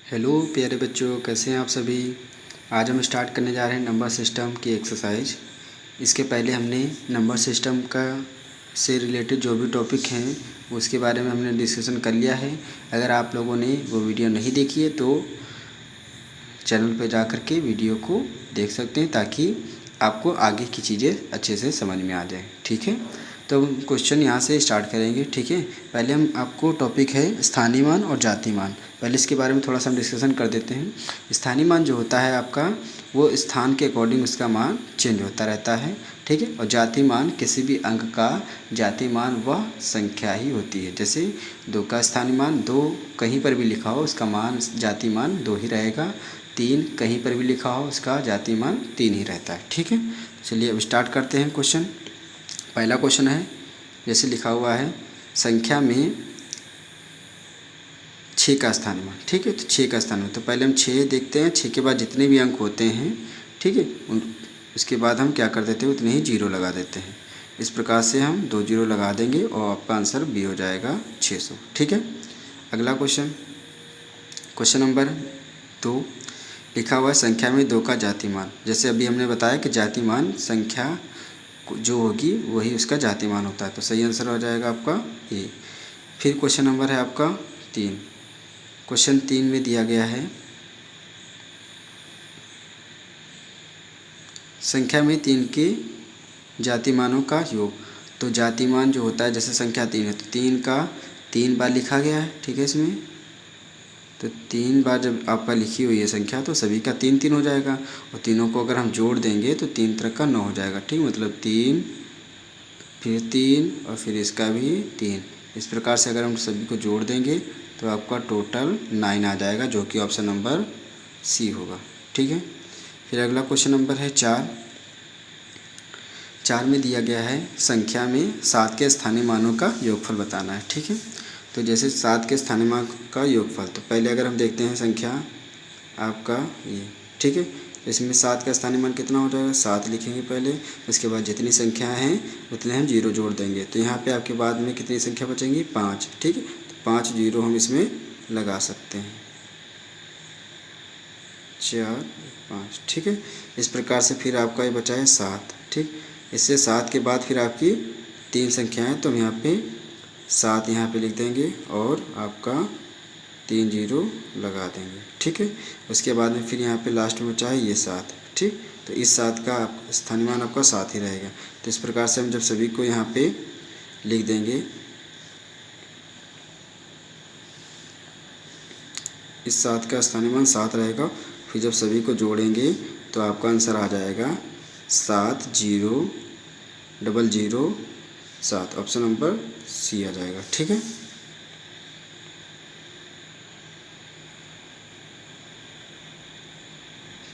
Hello प्यारे बच्चों, कैसे हैं आप सभी। आज हम स्टार्ट करने जा रहे हैं नंबर सिस्टम की एक्सरसाइज। इसके पहले हमने नंबर सिस्टम का से रिलेटेड जो भी टॉपिक हैं उसके बारे में हमने डिस्कशन कर लिया है। अगर आप लोगों ने वो वीडियो नहीं देखी है तो चैनल पर जा कर के वीडियो को देख सकते हैं, ताकि आपको आगे की चीज़ें अच्छे से समझ में आ जाए। ठीक है, तो हम क्वेश्चन यहाँ से स्टार्ट करेंगे। ठीक है, पहले हम आपको टॉपिक है स्थानीय मान और जाति मान। पहले इसके बारे में थोड़ा सा हम डिस्कशन कर देते हैं। स्थानीय मान जो होता है आपका, वो स्थान के अकॉर्डिंग उसका मान चेंज होता रहता है। ठीक है, और जाति मान किसी भी अंक का जाति मान वह संख्या ही होती है। जैसे 2 का स्थानीय मान 2 कहीं पर भी लिखा हो उसका मान जाति मान 2 ही रहेगा। 3 कहीं पर भी लिखा हो उसका जाति मान 3 ही रहता है। ठीक है, चलिए अब स्टार्ट करते हैं क्वेश्चन। पहला क्वेश्चन है, जैसे लिखा हुआ है संख्या में 6 का स्थानीय मान। ठीक है, तो 6 का स्थानीय मान, तो पहले हम 6 देखते हैं। 6 के बाद जितने भी अंक होते हैं, ठीक है, उसके बाद हम क्या कर देते हैं, उतने ही जीरो लगा देते हैं। इस प्रकार से हम 2 जीरो लगा देंगे और आपका आंसर बी हो जाएगा 600। ठीक है, अगला क्वेश्चन, क्वेश्चन नंबर 2 लिखा हुआ है संख्या में 2 का जाति मान। जैसे अभी हमने बताया कि जाति मान संख्या जो होगी वही उसका जाति मान होता है, तो सही आंसर हो जाएगा आपका ए। फिर क्वेश्चन नंबर है आपका 3। क्वेश्चन 3 में दिया गया है संख्या में 3 के जाति मानों का योग। तो जाति मान जो होता है, जैसे संख्या 3 है तो 3 का 3 बार लिखा गया है। ठीक है, इसमें तो 3 बार जब आपका लिखी हुई है संख्या तो सभी का 3 3 हो जाएगा, और तीनों को अगर हम जोड़ देंगे तो 3 तरह का 9 हो जाएगा। ठीक, मतलब 3 फिर 3 और फिर इसका भी 3। इस प्रकार से अगर हम सभी को जोड़ देंगे तो आपका टोटल 9 आ जाएगा, जो कि ऑप्शन नंबर सी होगा। ठीक है, फिर अगला क्वेश्चन नंबर है 4। 4 में दिया गया है संख्या में 7 के स्थानीय मानों का योगफल बताना है। ठीक है, तो जैसे 7 के स्थानीय मान का योगफल, तो पहले अगर हम देखते हैं संख्या आपका ये। ठीक है, इसमें 7 का स्थानीय मान कितना हो जाएगा, 7 लिखेंगे पहले। उसके बाद जितनी संख्या हैं उतने हम जीरो जोड़ देंगे, तो यहाँ पे आपके बाद में कितनी संख्या बचेंगी, 5। ठीक है, तो 5 जीरो हम इसमें लगा सकते हैं, 4 5। ठीक है, इस प्रकार से फिर आपका ये बचा है 7। ठीक, इससे 7 के बाद फिर आपकी 3 संख्याएँ, तो हम यहाँ पे 7 यहाँ पे लिख देंगे और आपका 3 जीरो लगा देंगे। ठीक है, उसके बाद में फिर यहाँ पे लास्ट में बचा है ये 7। ठीक, तो इस 7 का स्थानीय मान आपका 7 ही रहेगा। तो इस प्रकार से हम जब सभी को यहाँ पे लिख देंगे, इस 7 का स्थानीय मान 7 रहेगा, फिर जब सभी को जोड़ेंगे तो आपका आंसर आ जाएगा 7 0 0 0 7। ऑप्शन नंबर सी आ जाएगा। ठीक है,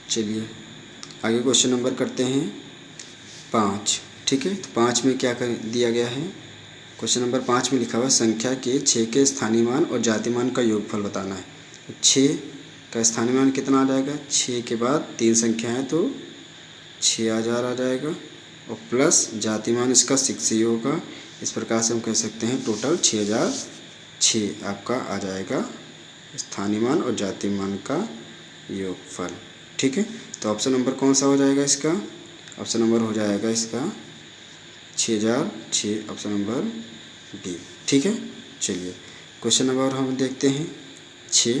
चलिए आगे क्वेश्चन नंबर करते हैं 5। ठीक है, तो 5 में क्या कर दिया गया है, क्वेश्चन नंबर 5 में लिखा हुआ संख्या के 6 के स्थानीय मान और जाति मान का योगफल बताना है। तो 6 का स्थानीय मान कितना आ जाएगा, 6 के बाद 3 संख्या है तो 6000 आ जाएगा, और प्लस जाति मान इसका 6 ही होगा। इस प्रकार से हम कह सकते हैं टोटल 6006 आपका आ जाएगा स्थानीय मान और जाति मान का योगफल। ठीक है, तो ऑप्शन नंबर कौन सा हो जाएगा इसका, ऑप्शन नंबर हो जाएगा इसका 6006, ऑप्शन नंबर डी। ठीक है, चलिए क्वेश्चन नंबर हम देखते हैं 6।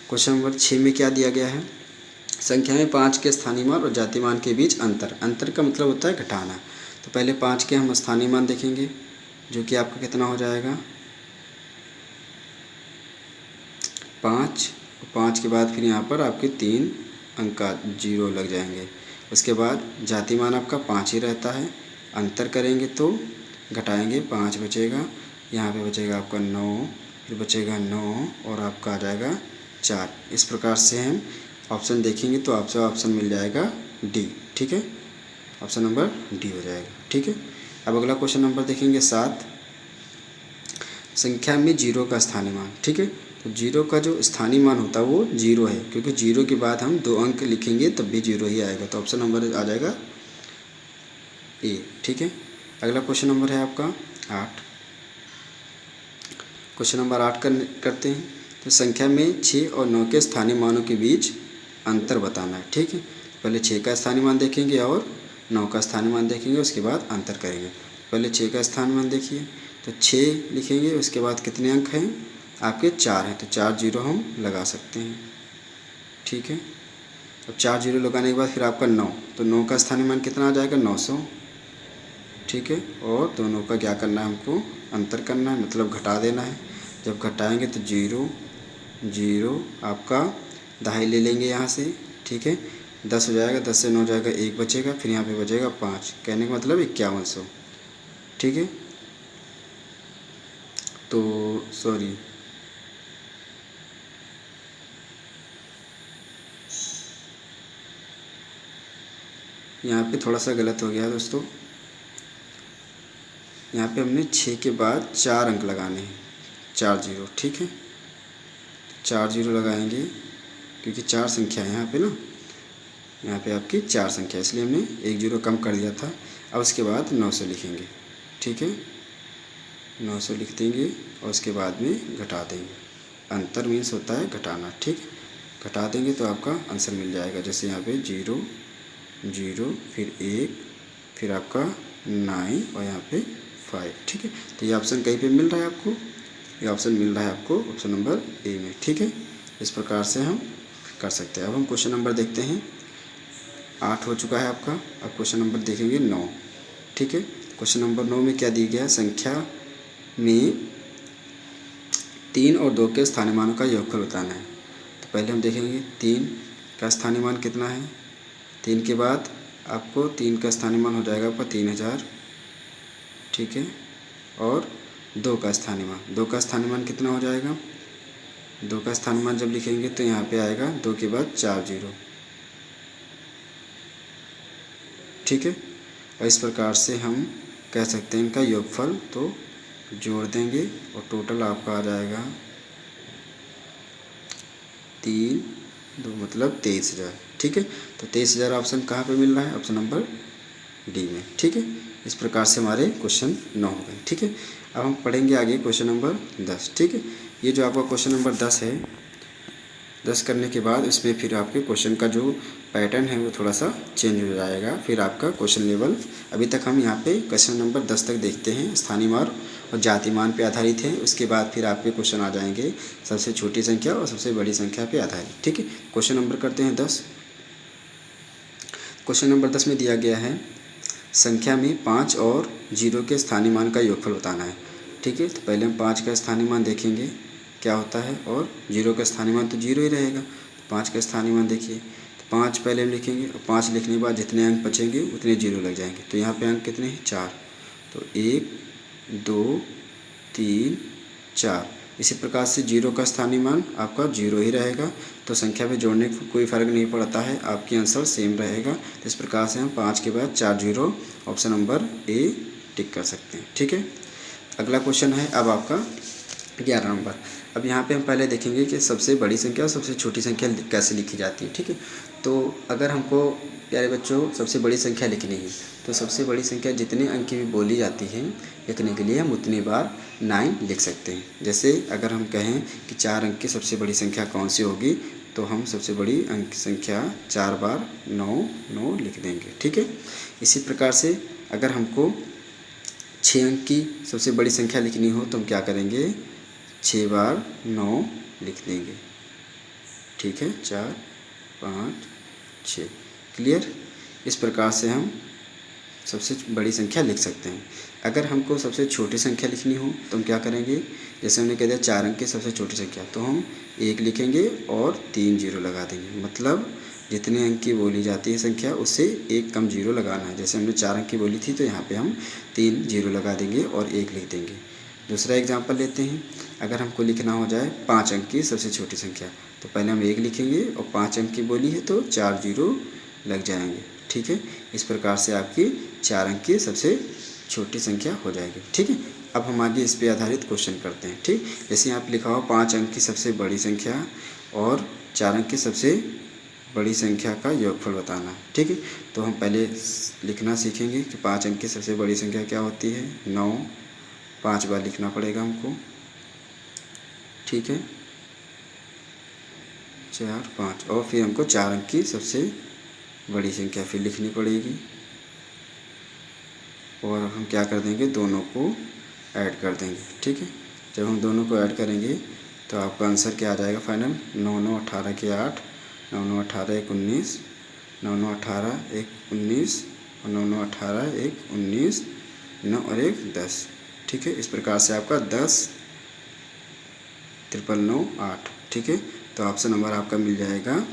क्वेश्चन नंबर 6 में क्या दिया गया है, संख्या में 5 के स्थानीय मान और जाति मान के बीच अंतर। अंतर का मतलब होता है घटाना। तो पहले 5 के हम स्थानीय मान देखेंगे, जो कि आपका कितना हो जाएगा 5। 5 के बाद फिर यहाँ पर आपके 3 अंक का जीरो लग जाएंगे। उसके बाद जाति मान आपका 5 ही रहता है। अंतर करेंगे तो घटाएंगे, 5 बचेगा, यहाँ पे बचेगा आपका 9, फिर बचेगा 9 और आपका आ जाएगा 4। इस प्रकार से हम ऑप्शन देखेंगे तो आपसे ऑप्शन मिल जाएगा डी। ठीक है, ऑप्शन नंबर डी हो जाएगा। ठीक है, अब अगला क्वेश्चन नंबर देखेंगे 7। संख्या में 0 का स्थानीय मान। ठीक है, तो 0 का जो स्थानीय मान होता है वो 0 है, क्योंकि 0 के बाद हम 2 अंक लिखेंगे तब भी 0 ही आएगा, तो ऑप्शन नंबर आ जाएगा ए। ठीक है, अगला क्वेश्चन नंबर है आपका 8। क्वेश्चन नंबर 8 करते हैं। तो संख्या में 6 और 9 के स्थानीय मानों के बीच अंतर बताना है। ठीक है, पहले 6 का स्थानीय मान देखेंगे और 9 का स्थानीय मान देखेंगे, उसके बाद अंतर करेंगे। पहले 6 का स्थानीय मान देखिए, तो 6 लिखेंगे, उसके बाद कितने अंक हैं आपके 4 हैं, तो 4 जीरो हम लगा सकते हैं। ठीक है, अब 4 जीरो लगाने के बाद फिर आपका 9, तो 9 का स्थानीय मान कितना आ जाएगा 900। ठीक है, और दोनों का क्या करना है हमको अंतर करना है, मतलब घटा देना है। जब घटाएंगे तो 0 0 आपका दहाई ले लेंगे यहाँ से। ठीक है, 10 हो जाएगा, 10 से 9 जाएगा, 1 बचेगा, फिर यहाँ पे बचेगा 5, कहने का मतलब 5100। ठीक है, तो सॉरी, यहाँ पे थोड़ा सा गलत हो गया दोस्तों। यहाँ पे हमने 6 के बाद 4 अंक लगाने हैं, 4 जीरो। ठीक है, 4 जीरो लगाएंगे क्योंकि 4 संख्या है यहाँ पे ना, यहाँ पे आपकी 4 संख्या, इसलिए हमने 1 जीरो कम कर दिया था। अब उसके बाद 900 लिखेंगे। ठीक है, 900 लिख देंगे और उसके बाद में घटा देंगे। अंतर मीन्स होता है घटाना। ठीक, घटा देंगे तो आपका आंसर मिल जाएगा। जैसे यहाँ पे 0 0 फिर 1 फिर आपका 9 और यहाँ पे 5। ठीक है, तो ये ऑप्शन कहीं पे मिल रहा है आपको, ये ऑप्शन मिल रहा है आपको ऑप्शन नंबर ए में। ठीक है, इस प्रकार से हम कर सकते हैं। अब हम क्वेश्चन नंबर देखते हैं। 8 हो चुका है आपका, अब क्वेश्चन नंबर देखेंगे 9। ठीक है, क्वेश्चन नंबर 9 में क्या दी गया है, संख्या में 3 और 2 के स्थानीय मानों का योगफल बताना है। तो पहले हम देखेंगे 3 का स्थानीय मान कितना है। 3 के बाद आपको 3 का स्थानीय मान हो जाएगा आपका 3000। ठीक है, और 2 का स्थानीय मान, 2 का स्थानीय मान कितना हो जाएगा, 2 का स्थानीय मान जब लिखेंगे तो यहाँ पे आएगा 2 के बाद 4 जीरो। ठीक है, और इस प्रकार से हम कह सकते हैं इनका योगफल, तो जोड़ देंगे और टोटल आपका आ जाएगा 3 2 मतलब 23,000। ठीक है, तो 23,000 ऑप्शन कहाँ पे मिल रहा है, ऑप्शन नंबर डी में। ठीक है, इस प्रकार से हमारे क्वेश्चन 9 हो गए। ठीक है, अब हम पढ़ेंगे आगे क्वेश्चन नंबर 10। ठीक है, ये जो आपका क्वेश्चन नंबर 10 है, 10 करने के बाद इसमें फिर आपके क्वेश्चन का जो पैटर्न है वो थोड़ा सा चेंज हो जाएगा। फिर आपका क्वेश्चन लेवल, अभी तक हम यहाँ पे क्वेश्चन नंबर 10 तक देखते हैं, स्थानीय मान और जाति मान पे आधारित है। उसके बाद फिर आपके क्वेश्चन आ जाएंगे सबसे छोटी संख्या और सबसे बड़ी संख्या पे आधारित। ठीक है, क्वेश्चन नंबर करते हैं 10। क्वेश्चन नंबर 10 में दिया गया है संख्या में 5 और 0 के स्थानीय मान का योगफल बताना है। ठीक है, तो पहले हम 5 का स्थानीय मान देखेंगे क्या होता है, और 0 का स्थानीय मान तो 0 ही रहेगा। तो 5 का स्थानीय मान देखिए, तो 5 पहले हम लिखेंगे और 5 लिखने के बाद जितने अंक बचेंगे उतने 0 लग जाएंगे। तो यहाँ पे अंक कितने हैं 4, तो 1 2 3 4। इसी प्रकार से 0 का स्थानीय मान आपका 0 ही रहेगा, तो संख्या में जोड़ने का कोई फ़र्क नहीं पड़ता है, आपकी आंसर सेम रहेगा। तो इस प्रकार से हम 5 के बाद 4 जीरो, ऑप्शन नंबर ए टिक कर सकते हैं। ठीक है, अगला क्वेश्चन है अब आपका 11 नंबर। अब यहाँ पे हम पहले देखेंगे कि सबसे बड़ी संख्या और सबसे छोटी संख्या कैसे लिखी जाती है। ठीक है, तो अगर हमको प्यारे बच्चों सबसे बड़ी संख्या लिखनी है, तो सबसे बड़ी संख्या जितने अंक की भी बोली जाती है लिखने के लिए हम उतनी बार 9 लिख सकते हैं। जैसे अगर हम कहें कि 4 अंक की सबसे बड़ी संख्या कौन सी होगी, तो हम सबसे बड़ी अंक संख्या 4 बार 9 9 लिख देंगे। ठीक है, इसी प्रकार से अगर हमको 6 अंक की सबसे बड़ी संख्या लिखनी हो तो हम क्या करेंगे, 6 बार 9 लिख देंगे। ठीक है, 4 5 6, क्लियर। इस प्रकार से हम सबसे बड़ी संख्या लिख सकते हैं। अगर हमको सबसे छोटी संख्या लिखनी हो तो हम क्या करेंगे, जैसे हमने कह दिया 4 अंक की सबसे छोटी संख्या, तो हम 1 लिखेंगे और 3 जीरो लगा देंगे। मतलब जितने अंक की बोली जाती है संख्या उससे 1 कम जीरो लगाना है। जैसे हमने 4 अंक की बोली थी तो यहाँ पे हम 3 जीरो लगा देंगे और 1 लिख देंगे। दूसरा एग्जाम्पल लेते हैं, अगर हमको लिखना हो जाए 5 अंक की सबसे छोटी संख्या, तो पहले हम 1 लिखेंगे और 5 अंक की बोली है तो 4 जीरो लग जाएंगे। ठीक है, इस प्रकार से आपकी 4 अंक की सबसे छोटी संख्या हो जाएगी। ठीक है, अब हम आगे इस पे आधारित क्वेश्चन करते हैं। ठीक, जैसे यहाँ पे लिखा हो 5 अंक की सबसे बड़ी संख्या और 4 अंक की सबसे बड़ी संख्या का योगफल बताना है। ठीक है, तो हम पहले लिखना सीखेंगे कि 5 अंक की सबसे बड़ी संख्या क्या होती है, 9, 5 बार लिखना पड़ेगा हमको। ठीक है, 4 5 और फिर हमको 4 अंक की सबसे बड़ी संख्या फिर लिखनी पड़ेगी और हम क्या कर देंगे, दोनों को ऐड कर देंगे। ठीक है, जब हम दोनों को ऐड करेंगे तो आपका आंसर क्या आ जाएगा फाइनल, 9 9 18 के 8, 9 9 18 1 19, 9 9 18 1 19 और 9 9 18 1 19, 9 और 1 10। ठीक है, इस प्रकार से आपका 10 3 9 8। ठीक है, तो ऑप्शन नंबर आपका मिल जाएगा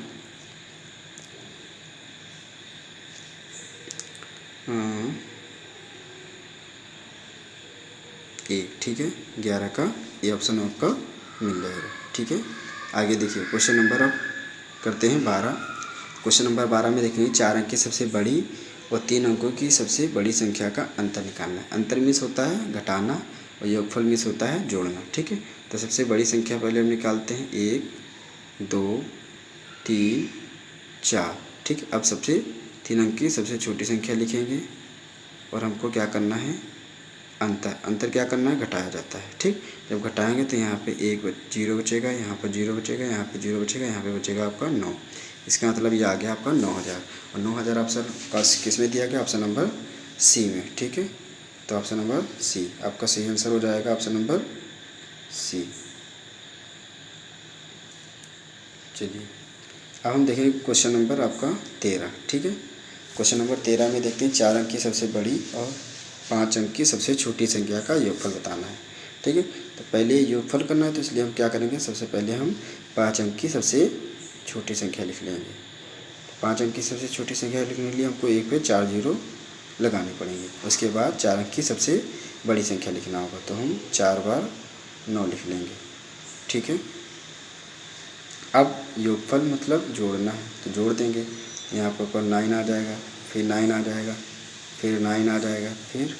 एक। ठीक है, 11 का ये ऑप्शन आपका मिल जाएगा। ठीक है, आगे देखिए क्वेश्चन नंबर अब करते हैं 12। क्वेश्चन नंबर 12 में देखेंगे 4 अंक की सबसे बड़ी और 3 अंकों की सबसे बड़ी संख्या का अंतर निकालना है। अंतर मीन्स होता है घटाना और योगफल मीन्स होता है जोड़ना। ठीक है, तो सबसे बड़ी संख्या पहले हम निकालते हैं, 1 2 3 4। ठीक है, अब सबसे 3 अंक की सबसे छोटी संख्या लिखेंगे और हमको क्या करना है, अंतर क्या करना है, घटाया जाता है। ठीक, जब घटाएंगे तो यहाँ पे 0 बचेगा, यहाँ पर 0 बचेगा, यहाँ पे 0 बचेगा, यहाँ पे बचेगा आपका 9। इसका मतलब ये आ गया आपका 9000 और 9000 ऑप्शन किस में दिया गया, ऑप्शन नंबर सी में। ठीक है, तो ऑप्शन नंबर सी आपका सही आंसर हो जाएगा, ऑप्शन नंबर सी। चलिए अब हम देखेंगे क्वेश्चन नंबर आपका 13। ठीक है, क्वेश्चन नंबर 13 में देखते हैं 4 अंक की सबसे बड़ी और 5 अंक की सबसे छोटी संख्या का योगफल बताना है। ठीक है, तो पहले योगफल करना है तो इसलिए हम क्या करेंगे, सबसे पहले हम 5 अंक की सबसे छोटी संख्या लिख लेंगे। 5 अंक की सबसे छोटी संख्या लिखने के लिए हमको 1 पे 4 जीरो लगाने पड़ेंगे। उसके बाद 4 अंक की सबसे बड़ी संख्या लिखना होगा, तो हम 4 बार 9 लिख लेंगे। ठीक है, अब योगफल मतलब जोड़ना है तो जोड़ देंगे, यहाँ पर 9 आ जाएगा, फिर 9 आ जाएगा, फिर 9 आ जाएगा, फिर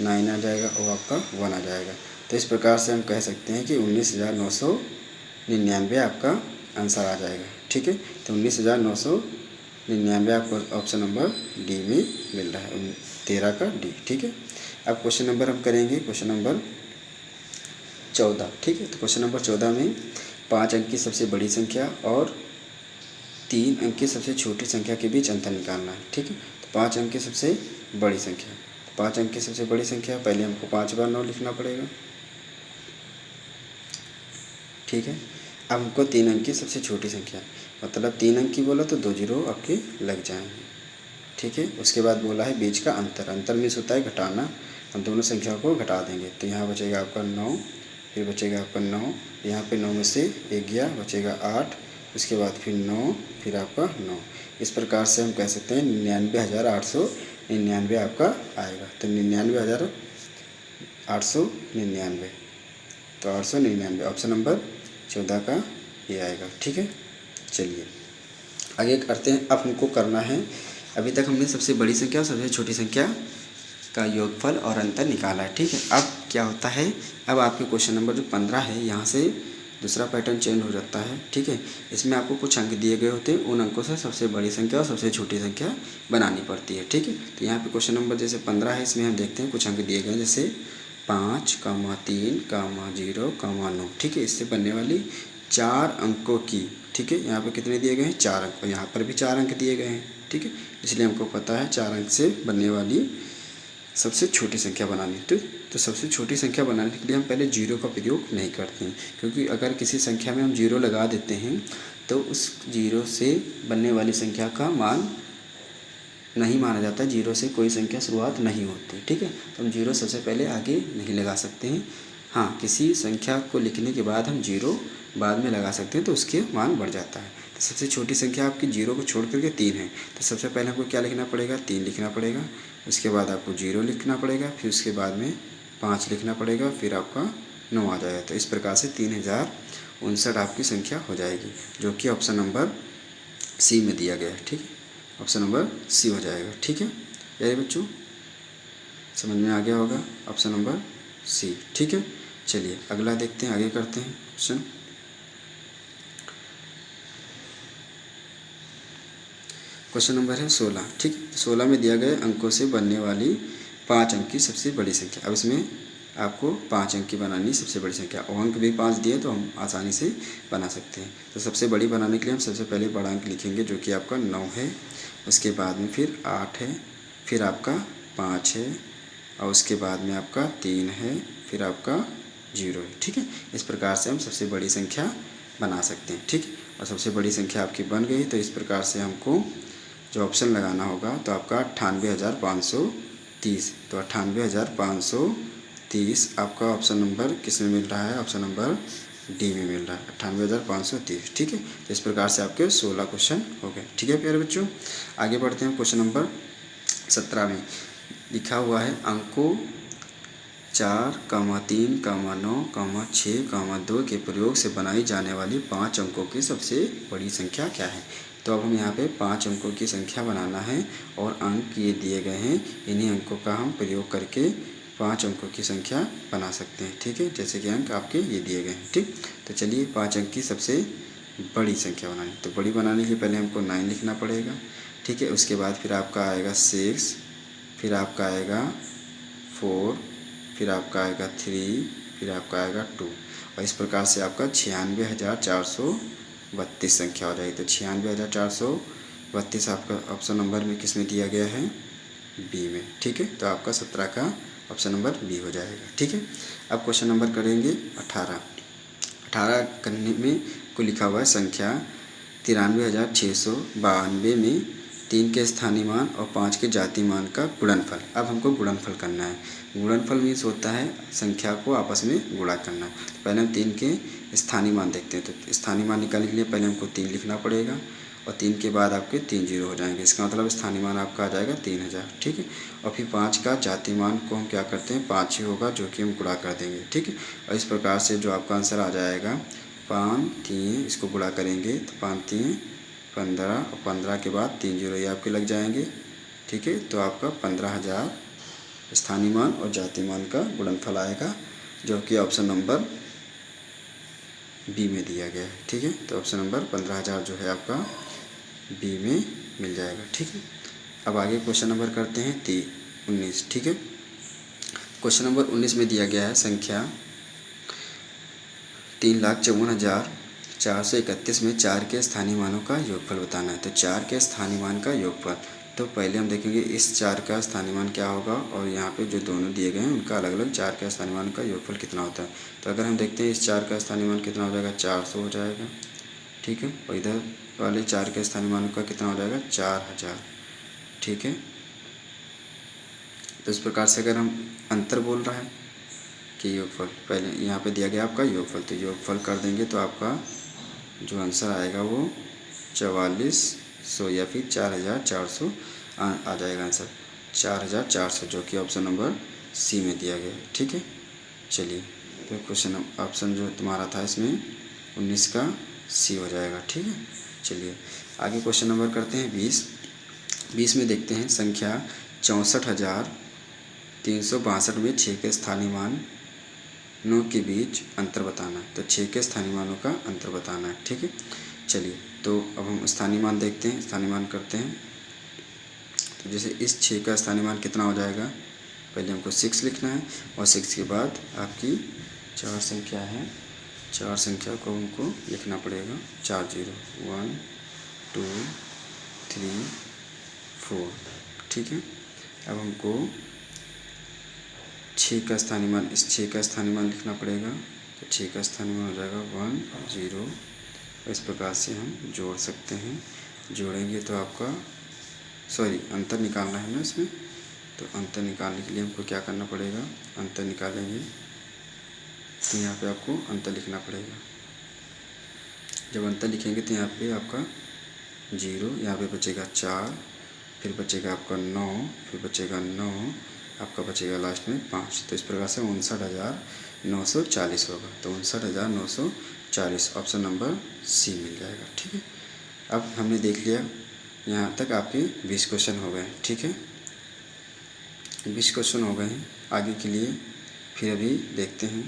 9 आ जाएगा और आपका 1 आ जाएगा। तो इस प्रकार से हम कह सकते हैं कि 19,999 आपका आंसर आ जाएगा। ठीक है, तो 19,999 आपको ऑप्शन नंबर डी में मिल रहा है, 13 का डी। ठीक है, अब क्वेश्चन नंबर हम करेंगे क्वेश्चन नंबर 14। ठीक है, तो क्वेश्चन नंबर 14 में 5 अंक की सबसे बड़ी संख्या और 3 अंक की सबसे छोटी संख्या के बीच अंतर निकालना है। ठीक है, तो 5 अंक की सबसे बड़ी संख्या, 5 अंक की सबसे बड़ी संख्या पहले हमको 5 बार 9 लिखना पड़ेगा। ठीक है, अब हमको 3 अंक की सबसे छोटी संख्या, मतलब 3 अंक की बोला तो 2 जीरो आपके लग जाएंगे। ठीक है, उसके बाद बोला है बीच का अंतर, अंतर मीन्स होता है घटाना, हम दोनों संख्याओं को घटा देंगे। तो यहाँ बचेगा आपका 9, फिर बचेगा आपका 9, यहाँ पे 9 में से 1 गया, बचेगा 8, उसके बाद फिर 9, फिर आपका 9। इस प्रकार से हम कह सकते हैं 99,899 आपका आएगा। तो 99,899, तो 899 ऑप्शन नंबर 14 का ये आएगा। ठीक है, चलिए आगे करते हैं। अब हमको करना है, अभी तक हमने सबसे बड़ी संख्या और सबसे छोटी संख्या का योगफल और अंतर निकाला है। ठीक है, अब क्या होता है, अब आपके क्वेश्चन नंबर जो 15 है यहाँ से दूसरा पैटर्न चेंज हो जाता है। ठीक है, इसमें आपको कुछ अंक दिए गए होते हैं, उन अंकों से सबसे बड़ी संख्या और सबसे छोटी संख्या बनानी पड़ती है। ठीक है, तो यहाँ पे क्वेश्चन नंबर जैसे 15 है, इसमें हम देखते हैं कुछ अंक दिए गए हैं, जैसे 5, 3, 0, 9। ठीक है, इससे बनने वाली 4 अंकों की, ठीक है, यहाँ पे कितने दिए गए हैं, 4 अंक, और यहाँ पर भी 4 अंक दिए गए हैं। ठीक है, इसलिए हमको पता है 4 अंक से बनने वाली सबसे छोटी संख्या बनानी है। तो सबसे छोटी संख्या बनाने के लिए हम पहले जीरो का प्रयोग नहीं करते हैं, क्योंकि अगर किसी संख्या में हम जीरो लगा देते हैं तो उस जीरो से बनने वाली संख्या का मान नहीं माना जाता, जीरो से कोई संख्या शुरुआत नहीं होती। ठीक है, तो हम जीरो सबसे पहले आगे नहीं लगा सकते हैं। हाँ, किसी संख्या को लिखने के बाद हम जीरो बाद में लगा सकते हैं तो उसके मान बढ़ जाता है। तो सबसे छोटी संख्या आपकी जीरो को छोड़ करके 3 है, तो सबसे पहले हमको क्या लिखना पड़ेगा, 3 लिखना पड़ेगा। उसके बाद आपको 0 लिखना पड़ेगा, फिर उसके बाद में 5 लिखना पड़ेगा, फिर आपका 9 आ जाएगा। तो इस प्रकार से 3059 आपकी संख्या हो जाएगी, जो कि ऑप्शन नंबर सी में दिया गया है। ठीक है, ऑप्शन नंबर सी हो जाएगा। ठीक है, यही बच्चों समझ में आ गया होगा, ऑप्शन नंबर सी। ठीक है, चलिए अगला देखते हैं, आगे करते हैं क्वेश्चन। क्वेश्चन नंबर है 16। ठीक, 16 में दिया गया अंकों से बनने वाली 5 अंक की सबसे बड़ी संख्या। अब इसमें आपको 5 अंक की बनानी सबसे बड़ी संख्या, और अंक भी 5 दिए तो हम आसानी से बना सकते हैं। तो सबसे बड़ी बनाने के लिए हम सबसे पहले बड़ा अंक लिखेंगे जो कि आपका 9 है, उसके बाद में फिर 8 है, फिर आपका 5 है, और उसके बाद में आपका 3 है, फिर आपका 0 है। ठीक है, इस प्रकार से हम सबसे बड़ी संख्या बना सकते हैं। ठीक है, और सबसे बड़ी संख्या आपकी बन गई। तो इस प्रकार से हमको जो ऑप्शन लगाना होगा तो आपका 98,530, तो 98,530 आपका ऑप्शन नंबर किस में मिल रहा है, ऑप्शन नंबर डी में मिल रहा है, 98,530। ठीक है, तो इस प्रकार से आपके 16 क्वेश्चन हो गए। ठीक है प्यारे बच्चों, आगे बढ़ते हैं। क्वेश्चन नंबर 17 में लिखा हुआ है अंकों 4, 3, 9, 6, 2 के प्रयोग से बनाई जाने वाली 5 अंकों की सबसे बड़ी संख्या क्या है। तो अब हम यहाँ पे 5 अंकों की संख्या बनाना है और अंक ये दिए गए हैं, इन्हीं अंकों का हम प्रयोग करके 5 अंकों की संख्या बना सकते हैं। ठीक है, जैसे कि अंक आपके ये दिए गए हैं। ठीक, तो चलिए 5 अंक की सबसे बड़ी संख्या बनानी। तो बड़ी बनाने के लिए पहले हमको 9 लिखना पड़ेगा। ठीक है, उसके बाद फिर आपका आएगा 6, फिर आपका आएगा 4, फिर आपका आएगा 3, फिर आपका आएगा 2, और इस प्रकार से आपका 96,432 संख्या हो जाएगी। तो 96,432 आपका ऑप्शन नंबर में किस में दिया गया है, बी में। ठीक है, तो आपका 17 का ऑप्शन नंबर बी हो जाएगा। ठीक है, अब क्वेश्चन नंबर करेंगे 18। 18 करने में को लिखा हुआ है संख्या 93,692 में 3 के स्थानीय मान और 5 के जातीय मान का गुणनफल। अब हमको गुणनफल करना है। गुणनफल मीन्स होता है संख्या को आपस में गुणा करना। तो पहले हम 3 के स्थानीय मान देखते हैं। तो स्थानीय मान निकालने के लिए पहले हमको 3 लिखना पड़ेगा, और 3 के बाद आपके 3 जीरो हो जाएंगे। इसका मतलब स्थानीय मान आपका आ जाएगा 3000। ठीक है, और फिर 5 का जातीय मान को हम क्या करते हैं, 5 ही होगा जो कि हम गुणा कर देंगे। ठीक है, और इस प्रकार से जो आपका आंसर आ जाएगा 5 3, इसको गुणा करेंगे तो 5 3 15, और 15 के बाद 3 जीरो ये आपके लग जाएंगे। ठीक है, तो आपका 15,000 स्थानीय मान और जातीय मान का गुणनफल आएगा, जो कि ऑप्शन नंबर बी में दिया गया है। ठीक है, तो ऑप्शन नंबर 15,000 जो है आपका बी में मिल जाएगा। ठीक है, अब आगे क्वेश्चन नंबर करते हैं 19। ठीक है, क्वेश्चन नंबर 19 में दिया गया है संख्या 3,54,431 में 4 के स्थानीय मानों का योगफल बताना है। तो 4 के स्थानीय मान का योगफल, तो पहले हम देखेंगे इस 4 का स्थानीय मान क्या होगा, और यहाँ पे जो दोनों दिए गए हैं उनका अलग अलग 4 के स्थानीय मान का योगफल कितना होता है। तो अगर हम देखते हैं इस 4 का स्थानीय मान कितना हो जाएगा, 400 हो जाएगा। ठीक है, और इधर वाले 4 के स्थानीय मान का कितना हो जाएगा, 4000। ठीक है, तो इस प्रकार से अगर हम अंतर बोल रहा है कि योगफल, पहले यहाँ पे दिया गया आपका योगफल, तो योगफल कर देंगे तो आपका जो आंसर आएगा वो 4400 या फिर 4400 आ जाएगा आंसर, 4400, जो कि ऑप्शन नंबर सी में दिया गया है। ठीक है, चलिए तो क्वेश्चन ऑप्शन जो तुम्हारा था इसमें 19 का सी हो जाएगा। ठीक है, चलिए आगे क्वेश्चन नंबर करते हैं 20 में देखते हैं संख्या 64,362 में 6 के स्थानीय मान नौ के बीच अंतर बताना है। तो 6 के स्थानीय मानों का अंतर बताना है। ठीक है, चलिए तो अब हम स्थानीय मान देखते हैं, स्थानीय मान करते हैं। तो जैसे इस 6 का स्थानीय मान कितना हो जाएगा, पहले हमको 6 लिखना है, और 6 के बाद आपकी 4 संख्या है, 4 संख्या को हमको लिखना पड़ेगा, 4 0 1 2 3 4। ठीक है, अब हमको 6 का स्थानीय मान, इस 6 का स्थानीय मान लिखना पड़ेगा। तो 6 का स्थानीय मान हो जाएगा 1 0। इस प्रकार से हम जोड़ सकते हैं। जोड़ेंगे तो आपका अंतर निकालना है ना इसमें, तो अंतर निकालने के लिए हमको क्या करना पड़ेगा, अंतर निकालेंगे तो यहाँ पे आपको अंतर लिखना पड़ेगा। जब अंतर लिखेंगे तो यहाँ पे आपका 0, यहाँ पे बचेगा 4, फिर बचेगा आपका 9, फिर बचेगा 9, आपका बचेगा लास्ट में 5। तो इस प्रकार से 59,940 होगा। तो 59,940 ऑप्शन नंबर सी मिल जाएगा। ठीक है, अब हमने देख लिया यहाँ तक आपके 20 क्वेश्चन हो गए। ठीक है, 20 क्वेश्चन हो गए हैं। आगे के लिए फिर अभी देखते हैं